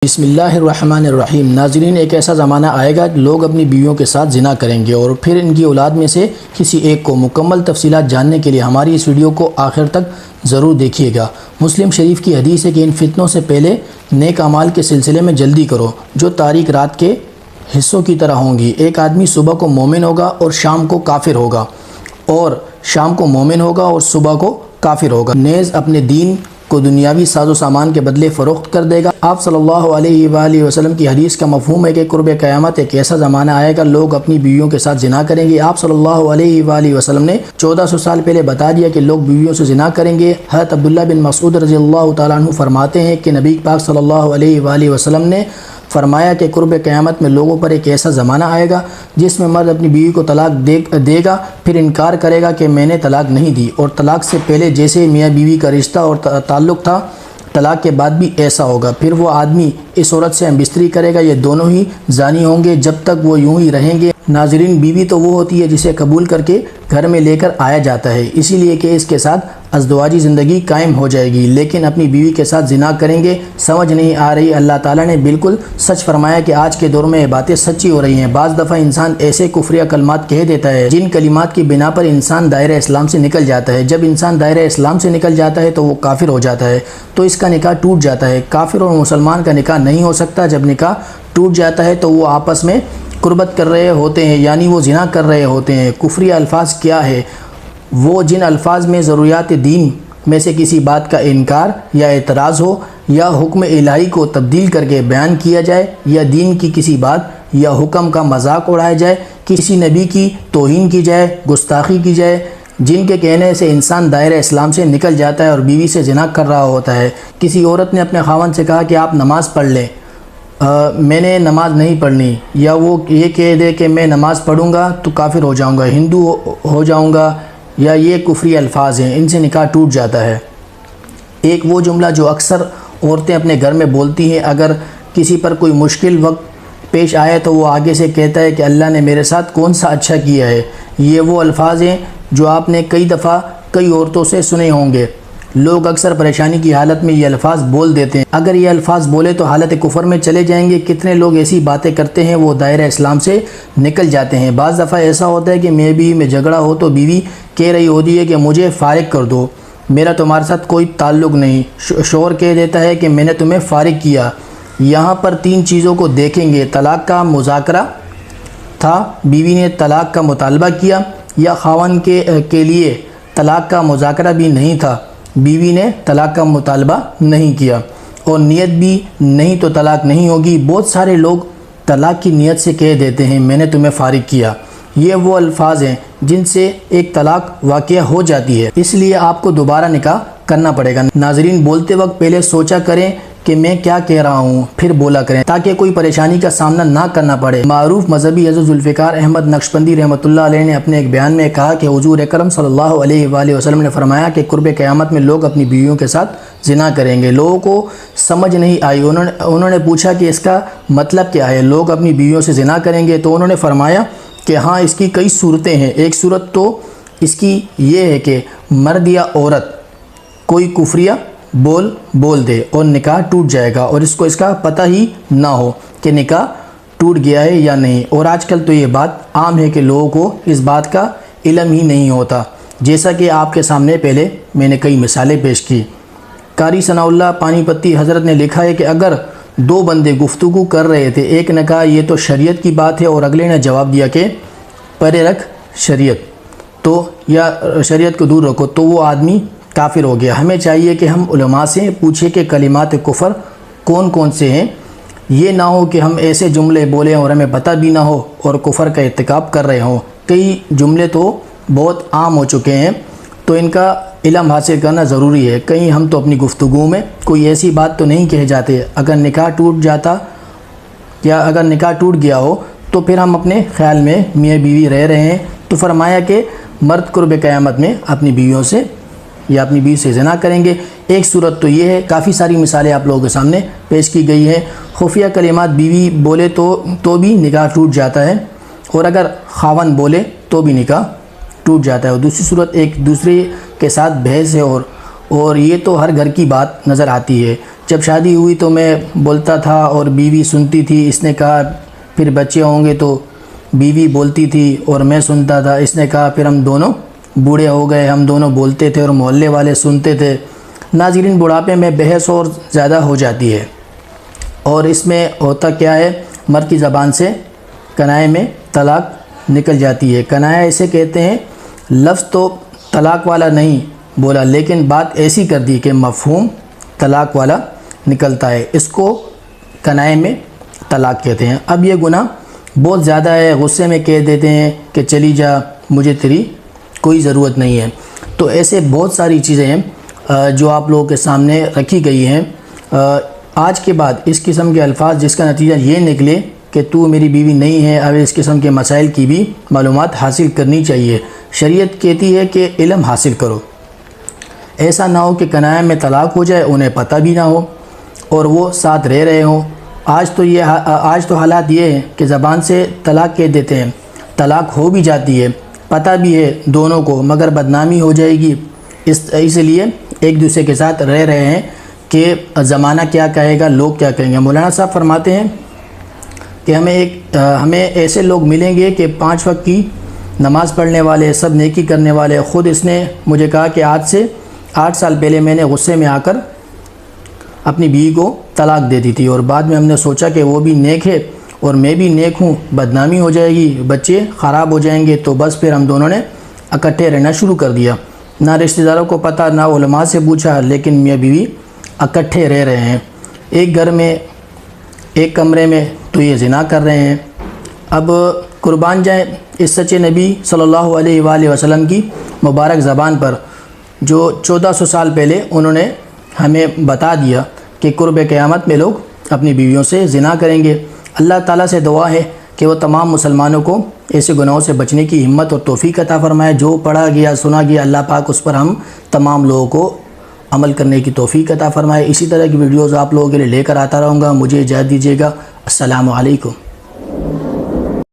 بسم اللہ الرحمن الرحیم۔ ناظرین، ایک ایسا زمانہ آئے گا کہ لوگ اپنی بیویوں کے ساتھ زنا کریں گے اور پھر ان کی اولاد میں سے کسی ایک کو۔ مکمل تفصیلات جاننے کے لیے ہماری اس ویڈیو کو آخر تک ضرور دیکھیے گا۔ مسلم شریف کی حدیث ہے کہ ان فتنوں سے پہلے نیک اعمال کے سلسلے میں جلدی کرو جو تاریک رات کے حصوں کی طرح ہوں گی۔ ایک آدمی صبح کو مومن ہوگا اور شام کو کافر ہوگا، اور شام کو مومن ہوگا اور صبح کو کافر ہوگا۔ نیز اپنے دین کو دنیاوی ساز و سامان کے بدلے فروخت کر دے گا۔ آپ صلی اللہ علیہ وآلہ وسلم کی حدیث کا مفہوم ہے کہ قرب قیامت ایک ایسا زمانہ آئے گا لوگ اپنی بیویوں کے ساتھ زنا کریں گے۔ آپ صلی اللہ علیہ وآلہ وسلم نے 1400 سال پہلے بتا دیا کہ لوگ بیویوں سے زنا کریں گے۔ حضرت عبداللہ بن مسعود رضی اللہ تعالیٰ عنہ فرماتے ہیں کہ نبی پاک صلی اللہ علیہ وآلہ وسلم نے فرمایا کہ قرب قیامت میں لوگوں پر ایک ایسا زمانہ آئے گا جس میں مرد اپنی بیوی کو طلاق دے گا، پھر انکار کرے گا کہ میں نے طلاق نہیں دی، اور طلاق سے پہلے جیسے میاں بیوی کا رشتہ اور تعلق تھا طلاق کے بعد بھی ایسا ہوگا۔ پھر وہ آدمی اس عورت سے ہم بستری کرے گا، یہ دونوں ہی زانی ہوں گے جب تک وہ یوں ہی رہیں گے۔ ناظرین، بیوی تو وہ ہوتی ہے جسے قبول کر کے گھر میں لے کر آیا جاتا ہے، اسی لیے کہ اس کے ساتھ ازدواجی زندگی قائم ہو جائے گی، لیکن اپنی بیوی کے ساتھ زنا کریں گے۔ سمجھ نہیں آ رہی؟ اللہ تعالیٰ نے بالکل سچ فرمایا کہ آج کے دور میں یہ باتیں سچی ہو رہی ہیں۔ بعض دفعہ انسان ایسے کفریہ کلمات کہہ دیتا ہے جن کلمات کی بنا پر انسان دائرہ اسلام سے نکل جاتا ہے۔ جب انسان دائرہ اسلام سے نکل جاتا ہے تو وہ کافر ہو جاتا ہے، تو اس کا نکاح ٹوٹ جاتا ہے۔ کافر اور مسلمان کا نکاح نہیں ہو سکتا۔ جب نکاح ٹوٹ جاتا ہے تو وہ آپس میں قربت کر رہے ہوتے ہیں، یعنی وہ زنا کر رہے ہوتے ہیں۔ کفری الفاظ کیا ہے؟ وہ جن الفاظ میں ضروریات دین میں سے کسی بات کا انکار یا اعتراض ہو، یا حکم الہی کو تبدیل کر کے بیان کیا جائے، یا دین کی کسی بات یا حکم کا مذاق اڑایا جائے، کسی نبی کی توہین کی جائے، گستاخی کی جائے، جن کے کہنے سے انسان دائرہ اسلام سے نکل جاتا ہے اور بیوی سے زنا کر رہا ہوتا ہے۔ کسی عورت نے اپنے خاوند سے کہا کہ آپ نماز پڑھ لیں، میں نے نماز نہیں پڑھنی، یا وہ یہ کہہ دے کہ میں نماز پڑھوں گا تو کافر ہو جاؤں گا، ہندو ہو جاؤں گا، یا یہ کفری الفاظ ہیں، ان سے نکاح ٹوٹ جاتا ہے۔ ایک وہ جملہ جو اکثر عورتیں اپنے گھر میں بولتی ہیں، اگر کسی پر کوئی مشکل وقت پیش آئے تو وہ آگے سے کہتا ہے کہ اللہ نے میرے ساتھ کون سا اچھا کیا ہے۔ یہ وہ الفاظ ہیں جو آپ نے کئی دفعہ کئی عورتوں سے سنے ہوں گے۔ لوگ اکثر پریشانی کی حالت میں یہ الفاظ بول دیتے ہیں۔ اگر یہ الفاظ بولے تو حالت کفر میں چلے جائیں گے۔ کتنے لوگ ایسی باتیں کرتے ہیں وہ دائرہ اسلام سے نکل جاتے ہیں۔ بعض دفعہ ایسا ہوتا ہے کہ میری بیوی میں جھگڑا ہو تو بیوی کہہ رہی ہوتی ہے کہ مجھے فارغ کر دو، میرا تمہارے ساتھ کوئی تعلق نہیں۔ شوہر کہہ دیتا ہے کہ میں نے تمہیں فارغ کیا۔ یہاں پر تین چیزوں کو دیکھیں گے: طلاق کا مذاکرہ تھا، بیوی نے طلاق کا مطالبہ کیا، یا خاوند کے لیے طلاق کا مذاکرہ بھی نہیں تھا، بیوی نے طلاق کا مطالبہ نہیں کیا، اور نیت بھی نہیں تو طلاق نہیں ہوگی۔ بہت سارے لوگ طلاق کی نیت سے کہہ دیتے ہیں میں نے تمہیں فارغ کیا۔ یہ وہ الفاظ ہیں جن سے ایک طلاق واقع ہو جاتی ہے، اس لیے آپ کو دوبارہ نکاح کرنا پڑے گا۔ ناظرین، بولتے وقت پہلے سوچا کریں کہ میں کیا کہہ رہا ہوں، پھر بولا کریں تاکہ کوئی پریشانی کا سامنا نہ کرنا پڑے۔ معروف مذہبی حضرت ذوالفقار احمد نقشبندی رحمۃ اللہ علیہ نے اپنے ایک بیان میں کہا کہ حضور اکرم صلی اللہ علیہ وآلہ وسلم نے فرمایا کہ قرب قیامت میں لوگ اپنی بیویوں کے ساتھ زنا کریں گے۔ لوگوں کو سمجھ نہیں آئی، انہوں نے پوچھا کہ اس کا مطلب کیا ہے، لوگ اپنی بیویوں سے زنا کریں گے؟ تو انہوں نے فرمایا کہ ہاں، اس کی کئی صورتیں ہیں۔ ایک صورت تو اس کی یہ ہے کہ مرد یا عورت کوئی کفریہ بول دے اور نکاح ٹوٹ جائے گا، اور اس کو اس کا پتہ ہی نہ ہو کہ نکاح ٹوٹ گیا ہے یا نہیں۔ اور آج کل تو یہ بات عام ہے کہ لوگوں کو اس بات کا علم ہی نہیں ہوتا، جیسا کہ آپ کے سامنے پہلے میں نے کئی مثالیں پیش کی۔ قاری ثناء اللہ پانی پتی حضرت نے لکھا ہے کہ اگر دو بندے گفتگو کر رہے تھے، ایک نے کہا یہ تو شریعت کی بات ہے، اور اگلے نے جواب دیا کہ پرے رکھ شریعت تو، یا شریعت کو دور رکھو، تو وہ آدمی کافر ہو گیا۔ ہمیں چاہیے کہ ہم علماء سے پوچھیں کہ کلمات کفر کون کون سے ہیں، یہ نہ ہو کہ ہم ایسے جملے بولیں اور ہمیں پتہ بھی نہ ہو اور کفر کا ارتکاب کر رہے ہوں۔ کئی جملے تو بہت عام ہو چکے ہیں، تو ان کا علم حاصل کرنا ضروری ہے۔ کہیں ہم تو اپنی گفتگو میں کوئی ایسی بات تو نہیں کہہ جاتے۔ اگر نکاح ٹوٹ جاتا یا اگر نکاح ٹوٹ گیا ہو تو پھر ہم اپنے خیال میں میاں بیوی رہ رہے ہیں، تو فرمایا کہ مرد قرب قیامت میں اپنی بیویوں سے یا اپنی بیوی سے زنا کریں گے۔ ایک صورت تو یہ ہے، کافی ساری مثالیں آپ لوگوں کے سامنے پیش کی گئی ہیں۔ خفیہ کلمات بیوی بولے تو بھی نکاح ٹوٹ جاتا ہے، اور اگر خاوند بولے تو بھی نکاح ٹوٹ جاتا ہے۔ اور دوسری صورت ایک دوسرے کے ساتھ بحث ہے، اور یہ تو ہر گھر کی بات نظر آتی ہے۔ جب شادی ہوئی تو میں بولتا تھا اور بیوی سنتی تھی۔ اس نے کہا پھر بچے ہوں گے تو بیوی بولتی تھی اور میں سنتا تھا۔ اس نے کہا پھر ہم دونوں بوڑھے ہو گئے، ہم دونوں بولتے تھے اور محلے والے سنتے تھے۔ ناظرین، بڑھاپے میں بحث اور زیادہ ہو جاتی ہے، اور اس میں ہوتا کیا ہے، مرد کی زبان سے کنائے میں طلاق نکل جاتی ہے۔ کنایہ اسے کہتے ہیں۔ لفظ تو طلاق والا نہیں بولا، لیکن بات ایسی کر دی کہ مفہوم طلاق والا نکلتا ہے۔ اس کو کنائے میں طلاق کہتے ہیں۔ اب یہ گناہ بہت زیادہ ہے، غصے میں کہہ دیتے ہیں کہ چلی جا، مجھے تیری کوئی ضرورت نہیں ہے۔ تو ایسے بہت ساری چیزیں ہیں جو آپ لوگوں کے سامنے رکھی گئی ہیں۔ آج کے بعد اس قسم کے الفاظ جس کا نتیجہ یہ نکلے کہ تو میری بیوی نہیں ہے، اب اس قسم کے مسائل کی بھی معلومات حاصل کرنی چاہیے۔ شریعت کہتی ہے کہ علم حاصل کرو، ایسا نہ ہو کہ کنایہ میں طلاق ہو جائے، انہیں پتہ بھی نہ ہو اور وہ ساتھ رہ رہے ہوں۔ آج تو حالات یہ ہیں کہ زبان سے طلاق کہہ دیتے ہیں، طلاق ہو بھی جاتی ہے، پتہ بھی ہے دونوں کو، مگر بدنامی ہو جائے گی۔ اس لیے ایک دوسرے کے ساتھ رہ رہے ہیں کہ زمانہ کیا کہے گا، لوگ کیا کہیں گے۔ مولانا صاحب فرماتے ہیں کہ ہمیں ایسے لوگ ملیں گے کہ 5 وقت کی نماز پڑھنے والے، سب نیکی کرنے والے۔ خود اس نے مجھے کہا کہ آج سے 8 سال پہلے میں نے غصے میں آ کر اپنی بیوی کو طلاق دے دی تھی، اور بعد میں ہم نے سوچا کہ وہ بھی نیک ہے اور میں بھی نیک ہوں، بدنامی ہو جائے گی، بچے خراب ہو جائیں گے، تو بس پھر ہم دونوں نے اکٹھے رہنا شروع کر دیا۔ نہ رشتہ داروں کو پتہ، نہ علماء سے پوچھا، لیکن میاں بیوی اکٹھے رہ رہے ہیں ایک گھر میں، ایک کمرے میں، تو یہ زنا کر رہے ہیں۔ اب قربان جائیں اس سچے نبی صلی اللہ علیہ وآلہ وسلم کی مبارک زبان پر، جو 1400 سال پہلے انہوں نے ہمیں بتا دیا کہ قرب قیامت میں لوگ اپنی بیویوں سے زنا کریں گے۔ اللہ تعالیٰ سے دعا ہے کہ وہ تمام مسلمانوں کو ایسے گناہوں سے بچنے کی ہمت اور توفیق عطا فرمائے۔ جو پڑھا گیا، سنا گیا، اللہ پاک اس پر ہم تمام لوگوں کو عمل کرنے کی توفیق عطا فرمائے۔ اسی طرح کی ویڈیوز آپ لوگوں کے لیے لے کر آتا رہوں گا۔ مجھے اجازت دیجیے گا۔ السلام علیکم۔